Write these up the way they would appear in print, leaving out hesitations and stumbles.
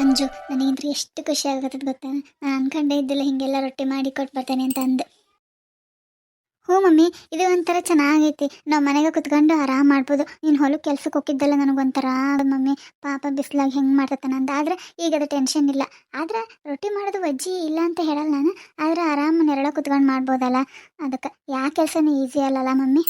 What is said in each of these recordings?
ಅಂಜು ನನಗಂದ್ರೆ ಎಷ್ಟು ಖುಷಿ ಆಗತ್ತದ ಗೊತ್ತಾ. ನಾನು ಅನ್ಕೊಂಡೇ ಇದ್ದಿಲ್ಲ ಹಿಂಗೆಲ್ಲ ರೊಟ್ಟಿ ಮಾಡಿ ಕೊಟ್ಟು ಬರ್ತೇನೆ ಅಂತ ಅಂದು. ಹ್ಞೂ ಮಮ್ಮಿ, ಇದು ಒಂಥರ ಚೆನ್ನಾಗೈತಿ. ನಾವು ಮನೆಗೆ ಕುತ್ಕೊಂಡು ಆರಾಮ್ ಮಾಡ್ಬೋದು. ನೀನು ಹೊಲಕ್ಕೆ ಕೆಲ್ಸಕ್ಕೆ ಹೋಗಿದ್ದಲ್ಲ ನನಗೊಂಥರ ಮಮ್ಮಿ, ಪಾಪ ಬಿಸ್ಲಾಗ ಹೆಂಗೆ ಮಾಡ್ತಾನ ಅಂತ. ಆದರೆ ಈಗ ಅದು ಟೆನ್ಷನ್ ಇಲ್ಲ. ಆದ್ರೆ ರೊಟ್ಟಿ ಮಾಡೋದು ವಜ್ಜಿ ಇಲ್ಲ ಅಂತ ಹೇಳಲ್ಲ ನಾನು. ಆದರೆ ಆರಾಮ್ ನೆರಳ ಕುತ್ಕೊಂಡು ಮಾಡ್ಬೋದಲ್ಲ. ಅದಕ್ಕೆ ಯಾವ ಕೆಲಸನೂ ಈಸಿ ಅಲ್ಲಲ್ಲ ಮಮ್ಮಿ.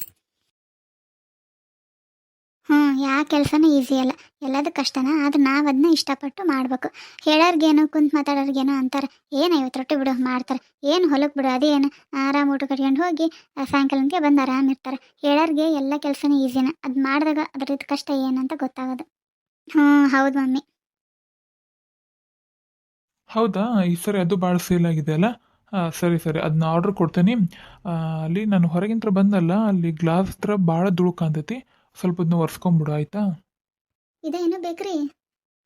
ಯಾವ ಕೆಲಸನೂ ಈಸಿ ಅಲ್ಲ, ಎಲ್ಲದೂ ಕಷ್ಟನ. ಆದ್ರೆ ನಾವು ಅದನ್ನ ಇಷ್ಟಪಟ್ಟು ಮಾಡ್ಬೇಕು. ಹೇಳೋರ್ಗೇನು ಕುಂತು ಮಾತಾಡೋರ್ಗೇನು ಅಂತಾರೆ, ಏನು 50 ರೊಟ್ಟಿ ಬಿಡು ಮಾಡ್ತಾರೆ, ಏನು ಹೊಲಕ್ಕೆ ಬಿಡು ಅದೇನು, ಆರಾಮ್ ಊಟ ಕಟ್ಕೊಂಡು ಹೋಗಿ ಸಾಯಂಕಾಲಕ್ಕೆ ಬಂದು ಆರಾಮ್ ಇರ್ತಾರೆ. ಹೇಳೋರ್ಗೆ ಎಲ್ಲ ಕೆಲಸನೂ ಈಸಿನ, ಅದು ಮಾಡಿದಾಗ ಅದ್ರದ್ದು ಕಷ್ಟ ಏನಂತ ಗೊತ್ತಾಗೋದು. ಹ್ಞೂ, ಹೌದು ಮಮ್ಮಿ. ಹೌದಾ, ಈ ಸರಿ ಅದು ಭಾಳ ಸೇಲ್ ಆಗಿದೆ ಅಲ್ಲ. ಸರಿ ಸರಿ, ಅದನ್ನ ಆರ್ಡ್ರ್ ಕೊಡ್ತೀನಿ. ಅಲ್ಲಿ ನಾನು ಹೊರಗಿಂತ್ರ ಬಂದಲ್ಲ, ಅಲ್ಲಿ ಗ್ಲಾಸ್ ಹತ್ರ ಭಾಳ ಧೂಳು ಕಾಣ್ತೈತಿ. ಸ್ವಲ್ಪ ಅದನ್ನ ಒರೆಸ್ಕೊಂಬಿಡು ಆಯಿತಾ. ಇದೇನು ಬೇಕ್ರಿ?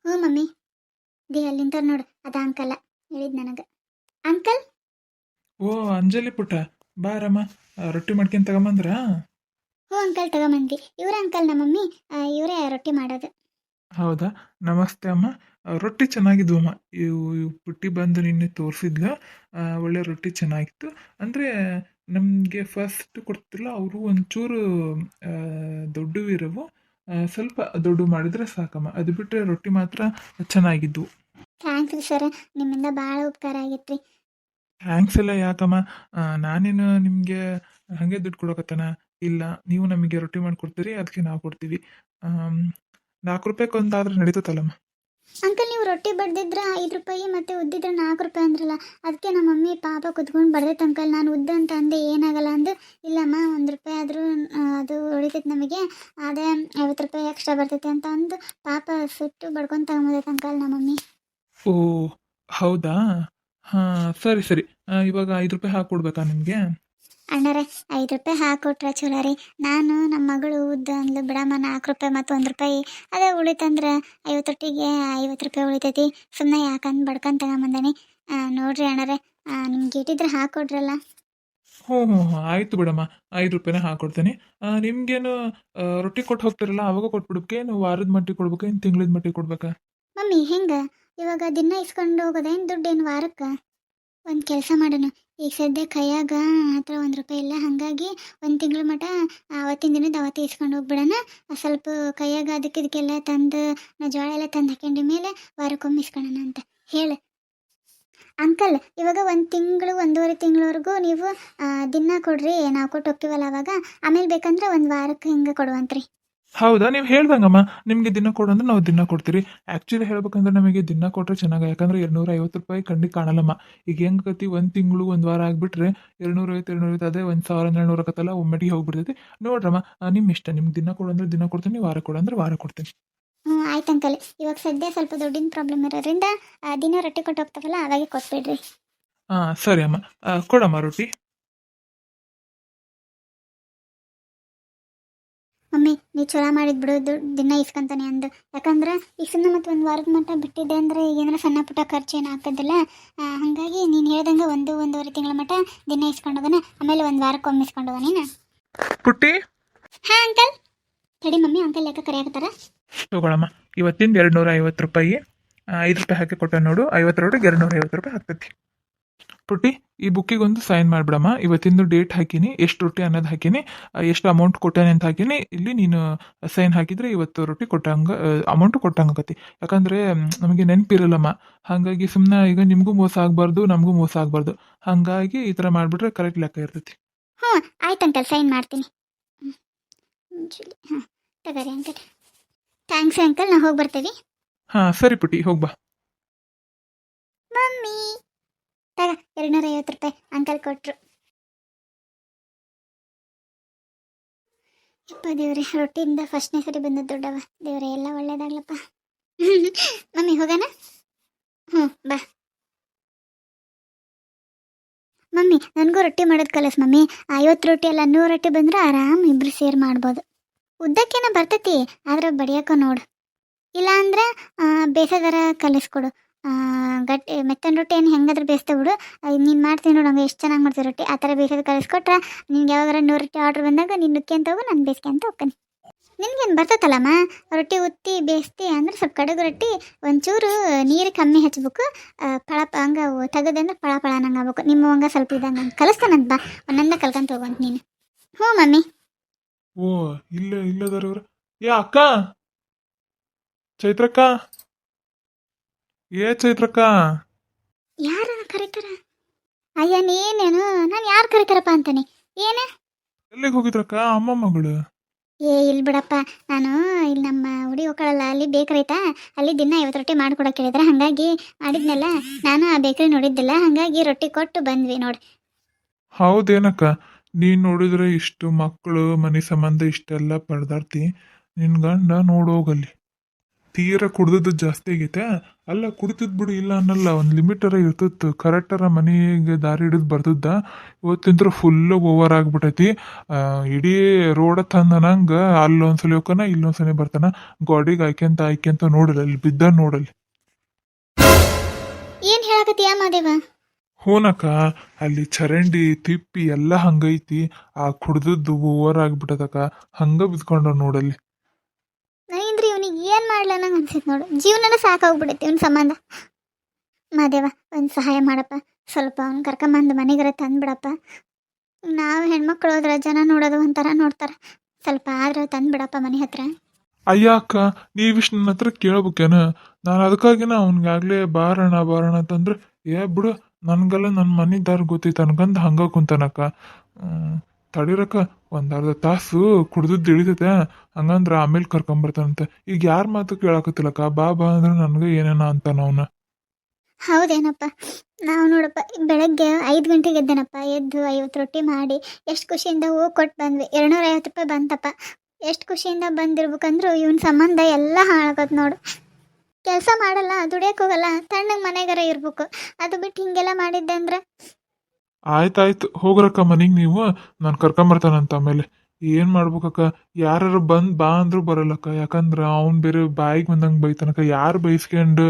ಹ್ಞೂ ಮಮ್ಮಿ, ಅಲ್ಲಿಂತ ನೋಡು, ಅದ ಅಂಕಲ್ಲ ಹೇಳಿದ್ ನನಗೆ. ಅಂಕಲ್. ಓ ಅಂಜಲಿ ಪುಟ್ಟ, ಬಾರಮ್ಮ. ರೊಟ್ಟಿ ಮಾಡ್ಕೊಂಡು ತಗೊಂಬಂದ್ರಾ? ಹ್ಞೂ ಅಂಕಲ್, ತಗೊಂಬಂದಿ. ಇವ್ರ ಅಂಕಲ್ ನಮ್ಮ ಮಮ್ಮಿ, ಇವರೇ ರೊಟ್ಟಿ ಮಾಡೋದು. ಹೌದಾ, ನಮಸ್ತೆ ಅಮ್ಮ. ರೊಟ್ಟಿ ಚೆನ್ನಾಗಿದ್ವು ಅಮ್ಮ. ಇವು ಪುಟ್ಟಿ ಬಂದು ನಿನ್ನೆ ತೋರಿಸಿದ್ಲು. ಒಳ್ಳೆ ರೊಟ್ಟಿ ಚೆನ್ನಾಗಿತ್ತು. ಅಂದರೆ ನಮಗೆ ಫಸ್ಟ್ ಕೊಡ್ತಿಲ್ಲ ಅವರು ಒಂಚೂರು ದೊಡ್ಡವು ಇರವು. ಸ್ವಲ್ಪ ದೊಡ್ಡ ಮಾಡಿದರೆ ಸಾಕಮ್ಮ. ಅದು ಬಿಟ್ಟರೆ ರೊಟ್ಟಿ ಮಾತ್ರ ಚೆನ್ನಾಗಿದ್ವು. ಥ್ಯಾಂಕ್ಸ್ ರೀ ಸರ್, ನಿಮ್ಮಿಂದ ಭಾಳ ಉಪಕಾರ ಆಗೈತ್ರಿ. ಥ್ಯಾಂಕ್ಸ್ ಎಲ್ಲ ಯಾಕಮ್ಮ. ನಾನೇನು ನಿಮಗೆ ಹಾಗೆ ದುಡ್ಡು ಕೊಡೋಕತ್ತಾನ? ಇಲ್ಲ, ನೀವು ನಮಗೆ ರೊಟ್ಟಿ ಮಾಡಿಕೊಡ್ತೀರಿ, ಅದಕ್ಕೆ ನಾವು ಕೊಡ್ತೀವಿ. 4 ರೂಪಾಯಿಗೆ ಒಂದಾದ್ರೆ ನಡೀತತ್ತಲ್ಲಮ್ಮ. ಅಂಕಲ್, ನೀವು ರೊಟ್ಟಿ ಬಡ್ದಿದ್ರ 5 ರೂಪಾಯಿ ಮತ್ತೆ ಉದ್ದಿದ್ರೆ 4 ರೂಪಾಯಿ ಅಂದ್ರಲ್ಲ, ಅದಕ್ಕೆ ನಮ್ಮ ಮಮ್ಮಿ ಪಾಪ ಕುತ್ಕೊಂಡು ಬಡ್ದೈತೆ ಅಂಕಲ್. ನಾನು ಉದ್ದ ಅಂತ ಅಂದೆ, ಏನಾಗಲ್ಲ ಅಂದು. ಇಲ್ಲಮ್ಮ, 1 ರೂಪಾಯಿ ಆದರೂ ಅದು ಉಳಿತೈತೆ ನಮಗೆ, ಅದೇ 50 ರೂಪಾಯಿ ಎಕ್ಸ್ಟ್ರಾ ಬರ್ತೈತೆ ಅಂತ ಅಂದು ಪಾಪ ಸುಟ್ಟು ಬಡ್ಕೊಂಡು ತಗೊಂಬದೈತೆ ಅಂಕಲ್ ನಮ್ಮ ಮಮ್ಮಿ. ಓ ಹೌದಾ, ಹಾಂ ಸರಿ ಸರಿ. ಇವಾಗ 5 ರೂಪಾಯಿ ಹಾಕ್ಕೊಡ್ಬೇಕಾ ನಿಮಗೆ? ಅಣ್ಣರೇ, 5 ರೂಪಾಯಿ ಹಾಕೊಟ್ರೆ ಚಲೋ ರೀ. ನಾನು ನಮ್ಮ ಮಗಳು ಉದ್ದ ಅಂದ್ಲು, ಬಿಡಮ್ಮ 4 ರೂಪಾಯಿ ಮತ್ತು 1 ರೂಪಾಯಿ ಅದೇ ಉಳಿತಂದ್ರೆ 50 ರೊಟ್ಟಿಗೆ 50 ರೂಪಾಯಿ ಉಳಿತೈತಿ. ಸುಮ್ಮನೆ ಯಾಕಂದು ಬಡ್ಕೊಂಡು ತಗೊಂಬಂದಾನೆ. ನೋಡ್ರಿ ಅಣ್ಣರೇ, ನಿಮ್ಗೆ ಇಟ್ಟಿದ್ರೆ ಹಾಕೊಡ್ರಲ್ಲ. ಹ್ಞೂ ಹ್ಞೂ ಹ್ಞೂ, ಆಯಿತು ಬಿಡಮ್ಮ. 5 ರೂಪಾಯಿನೇ ಹಾಕ್ಕೊಡ್ತೀನಿ. ನಿಮಗೇನು ರೊಟ್ಟಿ ಕೊಟ್ಟು ಹೋಗ್ತಾರಲ್ಲ ಆವಾಗ ಕೊಟ್ಬಿಡ್ಬೇಕು? ಏನು ವಾರದ ಮಟ್ಟಿಗೆ ಕೊಡ್ಬೇಕಾ, ಏನು ತಿಂಗಳದ ಮಟ್ಟಿಗೆ ಕೊಡ್ಬೇಕಾ? ಮಮ್ಮಿ ಹೆಂಗೆ ಇವಾಗ ದಿನ ಇಸ್ಕೊಂಡು ಹೋಗೋದೇನು ದುಡ್ಡೇನು ವಾರಕ್ಕೆ? ಒಂದು ಕೆಲಸ ಮಾಡೋಣ, ಈಗ ಸದ್ಯ ಕೈಯಾಗ ಹತ್ರ 1 ರೂಪಾಯಿ ಇಲ್ಲ. ಹಾಗಾಗಿ 1 ತಿಂಗಳ ಮಟ ಅವತ್ತಿನ ದಿನದ ಅವತ್ತೇ ಇಸ್ಕೊಂಡು ಹೋಗ್ಬಿಡೋಣ. ಸ್ವಲ್ಪ ಕೈಯಾಗ ಅದಕ್ಕೆಲ್ಲ ತಂದು ನಾ ಜೋಳ ಎಲ್ಲ ತಂದು ಹಾಕೊಂಡ ಮೇಲೆ ವಾರಕ್ಕೊಮ್ಮೆ ಇಸ್ಕೊಳ್ಳೋಣ ಅಂತ ಹೇಳು. ಅಂಕಲ್, ಇವಾಗ 1 ತಿಂಗಳು 1.5 ತಿಂಗಳವರೆಗೂ ನೀವು ದಿನ ಕೊಡ್ರಿ, ನಾವು ಕೊಟ್ಟು ಹೋಗ್ತೀವಲ್ಲ ಅವಾಗ. ಆಮೇಲೆ ಬೇಕಂದ್ರೆ 1 ವಾರಕ್ಕೆ ಹಿಂಗೆ ಕೊಡುವಂತ್ರಿ. ಹೌದಾ, ನೀವು ಹೇಳ್ದಂಗಮ್ಮ. ನಿಮಗೆ ದಿನ ಕೊಡು ಅಂದ್ರೆ ನಾವು ದಿನ ಕೊಡ್ತೀರಿ. ಆ್ಯಕ್ಚುಲಿ ಹೇಳ್ಬೇಕಂದ್ರೆ ನಮಗೆ ದಿನ ಕೊಟ್ಟರೆ ಚೆನ್ನಾಗಿ, ಯಾಕಂದ್ರೆ 250 ರೂಪಾಯಿ ಕಣ್ಣಿಗೆ ಕಾಣಲ್ಲಮ್ಮ. ಈಗ ಹೆಂಗತಿ 1 ತಿಂಗಳು 1 ವಾರ ಆಗಿಬಿಟ್ರೆ 250 ಅದೇ 1,700 ಆಗತ್ತಲ್ಲ, ಒಮ್ಮೆಟಿಗೆ ಹೋಗ್ಬಿಡ್ತೈತಿ. ನೋಡ್ರಮ್ಮ, ನಿಮ್ಮ ಇಷ್ಟ. ನಿಮ್ಗೆ ದಿನ ಕೊಡು ಅಂದ್ರೆ ದಿನ ಕೊಡ್ತೀನಿ, ವಾರ ಕೊಡು ಅಂದ್ರೆ ವಾರ ಕೊಡ್ತೀನಿ. ಹ್ಞೂ ಆಯ್ತು ಅಂಕಲ್, ಇವಾಗ ಸದ್ಯ ಸ್ವಲ್ಪ ದುಡ್ಡಿನ ಪ್ರಾಬ್ಲಮ್ ಇರೋದ್ರಿಂದ ದಿನ ರೊಟ್ಟಿ ಕೊಟ್ಟು ಹೋಗ್ತಾವಲ್ಲ ಅವಾಗೆ ಕೊಟ್ಬಿಡ್ರಿ. ಹಾಂ ಸರಿ ಅಮ್ಮ. ಕೊಡಮ್ಮ ರೊಟ್ಟಿ. ಮಮ್ಮಿ, ನೀ ಚಲೋ ಮಾಡಿದ್ ಬಿಡು, ದಿನ ಇಸ್ಕೊಂತಾನೆ ಅಂದು. ಯಾಕಂದ್ರೆ ಈಗ ಸುಮ್ಮನೆ ಮತ್ತೆ 1 ವಾರದ ಮಟ್ಟ ಬಿಟ್ಟಿದ್ದೆ ಅಂದರೆ ಈಗೇನಾರ ಸಣ್ಣ ಪುಟ್ಟ ಖರ್ಚು ಏನು ಆಗ್ತದಿಲ್ಲ. ಹಾಗಾಗಿ ನೀನು ಹೇಳ್ದಂಗೆ 1-1.5 ತಿಂಗಳ ಮಟ್ಟ ದಿನ ಇಸ್ಕೊಂಡು ಹೋಗೋಣ. ಆಮೇಲೆ 1 ವಾರಕ್ಕೊಮ್ಮೆ ಇಸ್ಕೊಂಡು ಹೋಗೋಣ ನೀನು. ಪುಟ್ಟಿ, ಹಾಂ ಅಂಕಲ್. ತಡಿ ಮಮ್ಮಿ, ಅಂಕಲ್ ಯಾಕೆ ಕರೆಯಾಕತ್ತಾರ? ತಗೊಳಮ್ಮ. ಇವತ್ತಿಂದ 250 ರೂಪಾಯಿ. 5 ರೂಪಾಯಿ ಹಾಕಿ ಕೊಟ್ಟ ನೋಡು. 50 ರೊಟ್ಟಿಗೆ 250 ರೂಪಾಯಿ ಆಗ್ತೈತಿ. ಪುಟ್ಟಿ, ಈ ಬುಕ್ಕಿಗೊಂದು ಸೈನ್ ಮಾಡಿಬಿಡಮ್ಮ. ಇವತ್ತಿಂದು ಡೇಟ್ ಹಾಕೀನಿ, ಎಷ್ಟು ರೊಟ್ಟಿ ಅನ್ನೋದು ಹಾಕೀನಿ, ಎಷ್ಟು ಅಮೌಂಟ್ ಕೊಟ್ಟಾನೆ ಅಂತ ಹಾಕೀನಿ. ಇಲ್ಲಿ ನೀನು ಸೈನ್ ಹಾಕಿದರೆ ಇವತ್ತು ರೊಟ್ಟಿ ಕೊಟ್ಟಂಗೆ ಅಮೌಂಟು ಕೊಟ್ಟಂಗೆ ಆಕತಿ. ಯಾಕಂದರೆ ನಮಗೆ ನೆನಪಿರಲ್ಲಮ್ಮ. ಹಾಗಾಗಿ ಸುಮ್ಮನೆ ಈಗ ನಿಮಗೂ ಮೋಸ ಆಗಬಾರ್ದು, ನಮಗೂ ಮೋಸ ಆಗಬಾರ್ದು. ಹಾಗಾಗಿ ಈ ಥರ ಮಾಡಿಬಿಟ್ರೆ ಕರೆಕ್ಟ್ ಲೆಕ್ಕ ಇರ್ತೈತಿ. ಹ್ಞೂ ಆಯ್ತು ಅಂಕಲ್, ಸೈನ್ ಮಾಡ್ತೀನಿ. ಹಾಂ ತಗೋರಿ ಅಂಕಲ್. ಥ್ಯಾಂಕ್ಸ್ ಅಂಕಲ್, ನಾವು ಹೋಗಿ ಬರ್ತೀವಿ. ಹಾಂ ಸರಿ ಪುಟ್ಟಿ, ಹೋಗ್ಬಾ. ಮಮ್ಮಿ ತಗ, 250 ರೂಪಾಯಿ ಅಂಕಲ್ ಕೊಟ್ಟರು. ಇಪ್ಪ ದೇವ್ರೆ, ರೊಟ್ಟಿಯಿಂದ ಫಸ್ಟ್ನೇ ಸರಿ ಬಂದದ್ದು ದೊಡ್ಡವ. ದೇವ್ರೆ ಎಲ್ಲ ಒಳ್ಳೇದಾಗ್ಲಪ್ಪ. ಮಮ್ಮಿ ಹೋಗೋಣ? ಹ್ಞೂ ಬಾ. ಮಮ್ಮಿ, ನನಗೂ ರೊಟ್ಟಿ ಮಾಡೋದು ಕಲಿಸ್ ಮಮ್ಮಿ. 50 ರೊಟ್ಟಿ ಅಲ್ಲ, 100 ರೊಟ್ಟಿ ಬಂದ್ರೆ ಆರಾಮ್ ಇಬ್ರು ಸೇರಿ ಮಾಡ್ಬೋದು. ಉದ್ದಕ್ಕೇನ ಬರ್ತೈತಿ, ಆದ್ರೆ ಬಡಿಯಾಕ ನೋಡು. ಇಲ್ಲ ಅಂದ್ರೆ ಬೇಸದರ ಕಲಿಸ್ಕೊಡು. ಗಟ್ಟಿ ಮೆತ್ತನ ರೊಟ್ಟಿ ಏನು ಹೆಂಗಾದ್ರೂ ಬೇಯಿಸ್ತಾ ಬಿಡು. ನೀನು ಮಾಡ್ತೀನಿ ನೋಡು, ಹಂಗೆ ಎಷ್ಟು ಚೆನ್ನಾಗಿ ಮಾಡ್ತೀವಿ ರೊಟ್ಟಿ. ಆ ಥರ ಬೇಯಿಸೋದು ಕಲಿಸ್ಕೊಟ್ರೆ ನಿನ್ಗೆ ಯಾವಾಗಾರ 100 ರೊಟ್ಟಿ ಆರ್ಡ್ರ್ ಬಂದಾಗ ನೀನು ನುಕ್ಕಿ ಅಂತ ಹೋಗು, ನಾನು ಬೇಯಿಸ್ಕೊಂತ ಹೋಗ್ತೀನಿ. ನಿನ್ಗೇನು ಬರ್ತೈತಲ್ಲಮ್ಮ ರೊಟ್ಟಿ ಉತ್ತಿ ಬೇಯಿಸ್ತಿ ಅಂದ್ರೆ ಸ್ವಲ್ಪ ಕಡುಗು ರೊಟ್ಟಿ ಒಂಚೂರು ನೀರು ಕಮ್ಮಿ ಹಚ್ಬೇಕು ಫಳ ಹಂಗೆ ತೆಗದಂದ್ರೆ ಫಳ ಫಳ ನಂಗೆ ಆಗ್ಬೇಕು ನಿಮ್ಮ ಹಂಗೆ ಸ್ವಲ್ಪ ಇದಂಗೆ ಕಲಿಸ್ತಾನಂತ ಬಾ ಒಂದೊಂದ ಕಲ್ಕೊಂತ ಹೋಗಂತ ನೀನು. ಹ್ಞೂ ಮಮ್ಮಿ. ಓ ಇಲ್ಲದಾರ ಇವ್ರ. ಏ ಅಕ್ಕ, ಚೈತ್ರಕ್ಕ, ಏ ಚೈತ್ರಕ್ಕ. ಯಾರ ಕರೀತಾರ? ಅಯ್ಯ ನೀನೇನು ನಾನು ಯಾರು ಕರೀತಾರಪ್ಪ ಅಂತಾನೆ ಏನೇ. ಎಲ್ಲಿಗೆ ಹೋಗಿದ್ರಕ್ಕ ಅಮ್ಮ ಮಗಳು? ಇಲ್ಲಿ ಬಿಡಪ್ಪ, ನಾನು ಇಲ್ಲಿ ನಮ್ಮ ಹುಡಿ ಹೋಗ್ಕೊಳ್ಳಲ್ಲ, ಅಲ್ಲಿ ಬೇಕ್ರಿ ಐತಾ, ಅಲ್ಲಿ ದಿನ 50 ರೊಟ್ಟಿ ಮಾಡ್ಕೊಡಕ್ಕೆ ಹೇಳಿದ್ರೆ ಹಾಗಾಗಿ ಮಾಡಿದ್ನಲ್ಲ ನಾನು. ಆ ಬೇಕ್ರಿ ನೋಡಿದ್ದಿಲ್ಲ ಹಾಗಾಗಿ ರೊಟ್ಟಿ ಕೊಟ್ಟು ಬಂದ್ವಿ ನೋಡಿ. ಹೌದೇನಕ್ಕ, ನೀನ್ ನೋಡಿದ್ರೆ ಇಷ್ಟು ಮಕ್ಕಳು ಮನೆ ಸಂಬಂಧ ಇಷ್ಟೆಲ್ಲ ಪರದಾಡ್ತಿ, ನಿನ್ ಗಂಡ ನೋಡೋಗಲ್ಲಿ ತೀರ ಕುಡ್ದದ್ದು ಜಾಸ್ತಿ ಆಗೈತೆ. ಅಲ್ಲ ಕುಡ್ತಿದ್ ಬಿಡು ಇಲ್ಲ ಅನ್ನಲ್ಲ, ಒಂದು ಲಿಮಿಟರ ಇರ್ತಿತ್ತು, ಕರೆಕ್ಟರ ಮನೆಗೆ ದಾರಿ ಹಿಡಿದು ಬರ್ತದ. ಇವತ್ತಿಂತ್ರ ಫುಲ್ ಓವರ್ ಆಗ್ಬಿಟ್ಟೈತಿ. ಇಡೀ ರೋಡ ತಂದನಂಗೆ ಅಲ್ಲೊಂದ್ಸಲಿ ಹೋಗ್ತಾನ ಇಲ್ಲೊಂದ್ಸಲಿ ಬರ್ತಾನ. ಗಾಡಿಗೆ ಆಯ್ಕೆಂತ ನೋಡಲ್ಲ, ಅಲ್ಲಿ ಬಿದ್ದ ನೋಡಲ್ಲಿ. ಏನು ಹೇಳಕತ್ತೀಯ ಮಾದೇವ? ಹೂನಕ್ಕ, ಅಲ್ಲಿ ಚರಂಡಿ ತಿಪ್ಪಿ ಎಲ್ಲ ಹಂಗೈತಿ. ಆ ಕುಡ್ದದ್ದು ಓವರ್ ಆಗ್ಬಿಟ್ಟದಕ್ಕ, ಹಂಗ ಬಿದ್ಕೊಂಡ ನೋಡಲ್ಲಿ. ನನಗಿಂದ್ರೆ ಇವನಿಗೆ ಏನು ಮಾಡ್ಲ ನಂಗೆ ಅನ್ಸಿತ್ತು ನೋಡು, ಜೀವನನೇ ಸಾಕಾಗ್ಬಿಡೈತಿ ಇವನ ಸಂಬಂಧ. ಮಾದೇವ ಒಂದು ಸಹಾಯ ಮಾಡಪ್ಪ, ಸ್ವಲ್ಪ ಅವ್ನು ಕರ್ಕೊಂಬಂದು ಮನೆಗರ ತಂದ್ಬಿಡಪ್ಪ. ನಾವು ಹೆಣ್ಮಕ್ಳು ಹೋದ್ರೆ ಜನ ನೋಡೋದು ಒಂಥರ ನೋಡ್ತಾರೆ, ಸ್ವಲ್ಪ ಆದ್ರೆ ತಂದ್ಬಿಡಪ್ಪ ಮನೆ ಹತ್ರ. ಅಯ್ಯ ಅಕ್ಕ, ನೀವಿಷ್ಟು ನನ್ನ ಹತ್ರ ಕೇಳ್ಬೇಕೇನ? ನಾನು ಅದಕ್ಕಾಗಿನ ಅವ್ನಿಗಾಗ್ಲೇ ಬಾರಣ ಅಂತಂದ್ರೆ, ಏ ಬಿಡು ನನ್ಗೆಲ್ಲ ನನ್ನ ಮನೆದಾರ ಗೊತ್ತೈತೆ ಅನ್ಕಂದು ಹಂಗ ಕುಂತಾನಕ್ಕ. ತಡೀರಕ್ಕ, ಒಂದು ಅರ್ಧ ತಾಸು ಕುಡ್ದದ್ದು ಇಳಿತೈತೆ, ಹಂಗಂದ್ರೆ ಆಮೇಲೆ ಕರ್ಕೊಂಬರ್ತಾನಂತ. ಈಗ ಯಾರ ಮಾತು ಕೇಳಾಕತ್ತಿಲ್ಲಕ್ಕ, ಬಾ ಅಂದ್ರೆ ನನಗೆ ಏನೇನ ಅಂತಾನ ಅವನ. ಹೌದೇನಪ್ಪ, ನಾವು ನೋಡಪ್ಪ ಬೆಳಗ್ಗೆ 5 ಗಂಟೆಗೆ ಎದ್ದೇನಪ್ಪ, ಎದ್ದು 50 ರೊಟ್ಟಿ ಮಾಡಿ ಎಷ್ಟು ಖುಷಿಯಿಂದ ಹೋಗಿ ಕೊಟ್ಟು ಬಂದ್ವಿ. 250 ರೂಪಾಯಿ ಬಂತಪ್ಪ. ಎಷ್ಟು ಖುಷಿಯಿಂದ ಬಂದಿರ್ಬೇಕಂದ್ರು ಇವನ ಸಂಬಂಧ ಎಲ್ಲ ಹಾಳಾಗತ್ ನೋಡು. ಕೆಲಸ ಮಾಡಲ್ಲ, ದುಡಿಯಕ್ಕೆ ಹೋಗಲ್ಲ, ತಣ್ಣಗೆ ಮನೆಗಾರ ಇರ್ಬೇಕು, ಅದು ಬಿಟ್ಟು ಹಿಂಗೆಲ್ಲ ಮಾಡಿದ್ದೆ ಅಂದ್ರೆ. ಆಯ್ತಾಯ್ತು ಹೋಗ್ರಕ್ಕ ಮನೆಗೆ ನೀವು, ನಾನು ಕರ್ಕೊಂಬರ್ತಾನಂತ ಆಮೇಲೆ. ಏನು ಮಾಡ್ಬೇಕಕ್ಕ, ಯಾರು ಬಂದು ಬಾ ಅಂದ್ರೂ ಬರಲ್ಲಕ್ಕ, ಯಾಕಂದ್ರೆ ಅವ್ನು ಬೇರೆ ಬಾಯಿಗೆ ಬಂದಂಗೆ ಬೈತಾನಕ್ಕ. ಯಾರು ಬೈಸ್ಕೊಂಡು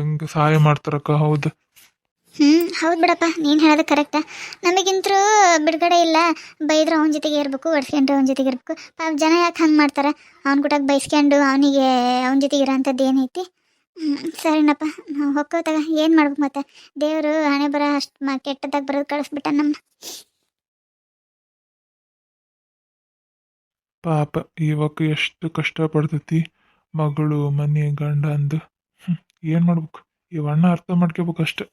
ಹಿಂಗೆ ಸಹಾಯ ಮಾಡ್ತಾರಕ್ಕ? ಹೌದು. ಹೌದು ಬಿಡಪ್ಪ, ನೀನು ಹೇಳೋದು ಕರೆಕ್ಟಾ. ನಮಗಿಂತರೂ ಬಿಡುಗಡೆ ಇಲ್ಲ, ಬೈದ್ರೆ ಅವನ ಜೊತೆಗೆ ಇರಬೇಕು, ಹೊಡ್ಸ್ಕೊಂಡ್ರೆ ಅವನ ಜೊತೆಗೆ ಇರಬೇಕು. ಪಾಪ ಜನ ಯಾಕೆ ಹಂಗೆ ಮಾಡ್ತಾರೆ? ಅವ್ನ ಕೂಟಾಗ ಬೈಸ್ಕೊಂಡು ಅವನಿಗೆ ಅವನ ಜೊತೆಗೆ ಇರೋಂಥದ್ದು ಏನೈತಿ? ಸರಿನಪ್ಪ, ನಾವು ಹೊಕ್ಕೋತಾಗ ಏನು ಮಾಡ್ಬೇಕು ಮತ್ತೆ? ದೇವರು ಹಣೆ ಬರ ಅಷ್ಟು ಕೆಟ್ಟದಾಗ ಬರೋದು ಕಳಿಸ್ಬಿಟ್ಟ ನಮ್ಮ. ಪಾಪ ಇವಾಗ ಎಷ್ಟು ಕಷ್ಟಪಡ್ತೈತಿ ಮಗಳು, ಮನೆ, ಗಂಡ ಅಂದು. ಏನು ಮಾಡ್ಬೇಕು, ಇವಣ್ಣ ಅರ್ಥ ಮಾಡ್ಕೋಬೇಕು ಅಷ್ಟೆ.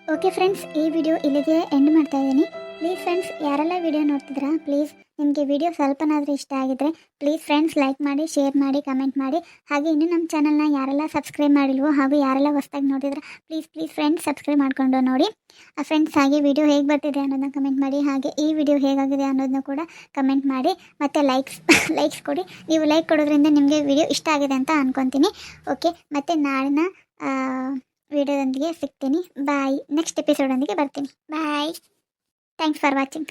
ಓಕೆ ಫ್ರೆಂಡ್ಸ್, ಈ ವಿಡಿಯೋ ಇಲ್ಲಿಗೆ ಎಂಡ್ ಮಾಡ್ತಾ ಇದ್ದೀನಿ. ಪ್ಲೀಸ್ ಫ್ರೆಂಡ್ಸ್, ಯಾರೆಲ್ಲ ವಿಡಿಯೋ ನೋಡ್ತಿದ್ದೀರಾ, ಪ್ಲೀಸ್ ನಿಮಗೆ ವಿಡಿಯೋ ಸ್ವಲ್ಪನಾದರೂ ಇಷ್ಟ ಆಗಿದ್ರೆ ಪ್ಲೀಸ್ ಫ್ರೆಂಡ್ಸ್ ಲೈಕ್ ಮಾಡಿ, ಶೇರ್ ಮಾಡಿ, ಕಮೆಂಟ್ ಮಾಡಿ. ಹಾಗೆ ಇನ್ನೂ ನಮ್ಮ ಚಾನಲ್ನ ಯಾರೆಲ್ಲ ಸಬ್ಸ್ಕ್ರೈಬ್ ಮಾಡಿಲ್ವೋ ಹಾಗೂ ಯಾರೆಲ್ಲ ಹೊಸ್ದಾಗಿ ನೋಡಿದ್ರೆ ಪ್ಲೀಸ್ ಫ್ರೆಂಡ್ಸ್ ಸಬ್ಸ್ಕ್ರೈಬ್ ಮಾಡ್ಕೊಂಡು ನೋಡಿ. ಫ್ರೆಂಡ್ಸ್ ಹಾಗೆ ವಿಡಿಯೋ ಹೇಗೆ ಬರ್ತಿದೆ ಅನ್ನೋದನ್ನ ಕಮೆಂಟ್ ಮಾಡಿ. ಹಾಗೆ ಈ ವಿಡಿಯೋ ಹೇಗಾಗಿದೆ ಅನ್ನೋದನ್ನ ಕೂಡ ಕಮೆಂಟ್ ಮಾಡಿ. ಮತ್ತು ಲೈಕ್ಸ್ ಕೊಡಿ. ನೀವು ಲೈಕ್ ಕೊಡೋದ್ರಿಂದ ನಿಮಗೆ ವಿಡಿಯೋ ಇಷ್ಟ ಆಗಿದೆ ಅಂತ ಅಂದ್ಕೊತೀನಿ. ಓಕೆ, ಮತ್ತು ನಾಳಿನ ವಿಡಿಯೋದೊಂದಿಗೆ ಸಿಗ್ತೀನಿ. ಬಾಯ್. ನೆಕ್ಸ್ಟ್ ಎಪಿಸೋಡೊಂದಿಗೆ ಬರ್ತೀನಿ. ಬಾಯ್. Thanks for watching.